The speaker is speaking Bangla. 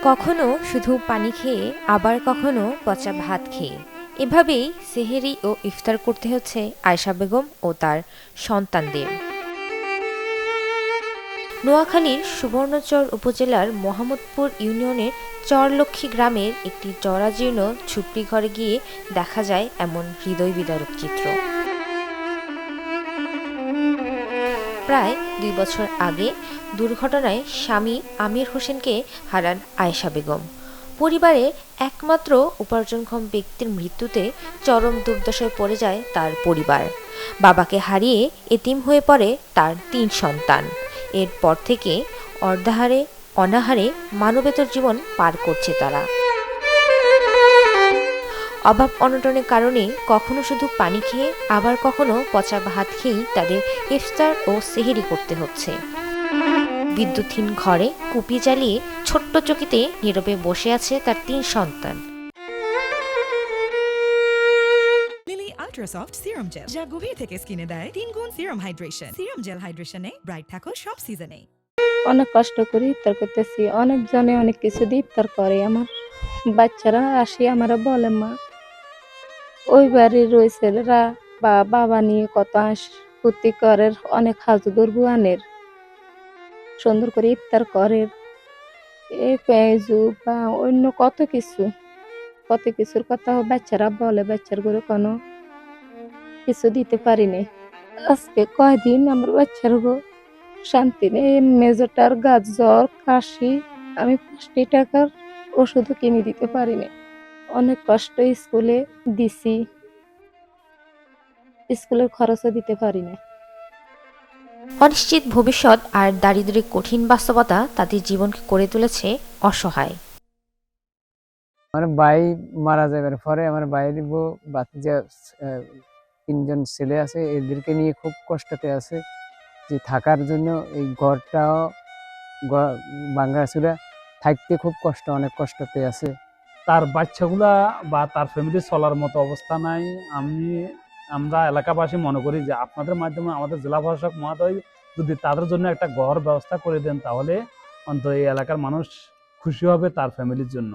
কখনো শুধু পানি খেয়ে আবার কখনো পচা ভাত খেয়ে এভাবেই সেহেরি ও ইফতার করতে হচ্ছে আয়েশা বেগম ও তার সন্তানদের। নোয়াখালীর সুবর্ণচর উপজেলার মোহাম্মদপুর ইউনিয়নের চরলক্ষ্মী গ্রামের একটি জরাজীর্ণ ঝুপড়ি ঘরে গিয়ে দেখা যায় এমন হৃদয় বিদারক চিত্র। প্রায় ২ বছর আগে দুর্ঘটনায় স্বামী আমির হোসেনকে হারান আয়েশা বেগম। পরিবারের একমাত্র উপার্জনক্ষম ব্যক্তির মৃত্যুতে চরম দুর্দশায় পড়ে যায় তার পরিবার। বাবাকে হারিয়ে এতিম হয়ে পড়ে তার ৩ সন্তান। এরপর থেকে অর্ধাহারে অনাহারে মানবেতর জীবন পার করছে তারা। অভাব অনটনের কারণে কখনো শুধু পানি খেয়ে আবার কখনো পচা ভাত খেয়েই তাদের ইফতার ও সেহরি করতে হচ্ছে। বিদ্যুৎহীন ঘরে কুপি জ্বালিয়ে ছোট্ট চকিতে নীরবে বসে আছে তার ৩ সন্তান। লিলি আল্ট্রাসফট সিরাম জেল, যা গভীর থেকে স্কিনে দেয় 3 গুণ সিরাম হাইড্রেশন। সিরাম জেল হাইড্রেশনে ব্রাইট থাকো সব সিজনে। অনেক কষ্ট করে ইফতার করতেছি। অনেকজনে অনেক কিছু দিয়ে ইফতার করে। আমার বাচ্চারা আসি আমারা বলে, মা ওই বাড়ির ওই ছেলেরা বা বাবা নিয়ে কত হাঁস ফুর্তি করে, অনেক হাজুদুর বুয়ানের সুন্দর করে ইফতার করে। এই পেঁয়াজু বা অন্য কত কিছুর কথা বাচ্চারা বলে, বাচ্চার করে কোনো কিছু দিতে পারিনি। আজকে কয়দিন আমার বাচ্চার গো শান্তি নেই। মেজোটার গা জ্বর কাশি, আমি ৫টি টাকার ওষুধও কিনে দিতে পারিনি। অনেক কষ্ট স্কুলে দিছি, স্কুলের খরচও দিতে পারিনি। অনিশ্চিত ভবিষ্যৎ আর দারিদ্র্যের কঠিন বাস্তবতা তাদের জীবনকে করে তুলেছে অসহায়। আমার ভাই মারা যাবার পরে আমার ভাইয়ের বউ ভাতিজা, ৩ জন ছেলে আছে, এদেরকে নিয়ে খুব কষ্টতে আছে। যে থাকার জন্য এই ঘরটাও ভাঙাচুরা, থাকতে খুব কষ্ট, অনেক কষ্টতে আছে। তার বাচ্চাগুলা বা তার ফ্যামিলি চলার মতো অবস্থা নাই। আমরা এলাকাবাসী মনে করি যে আপনাদের মাধ্যমে আমাদের জেলা প্রশাসক মহোদয় যদি তাদের জন্য একটা ঘর ব্যবস্থা করে দেন, তাহলে অন্তত এই এলাকার মানুষ খুশি হবে তার ফ্যামিলির জন্য।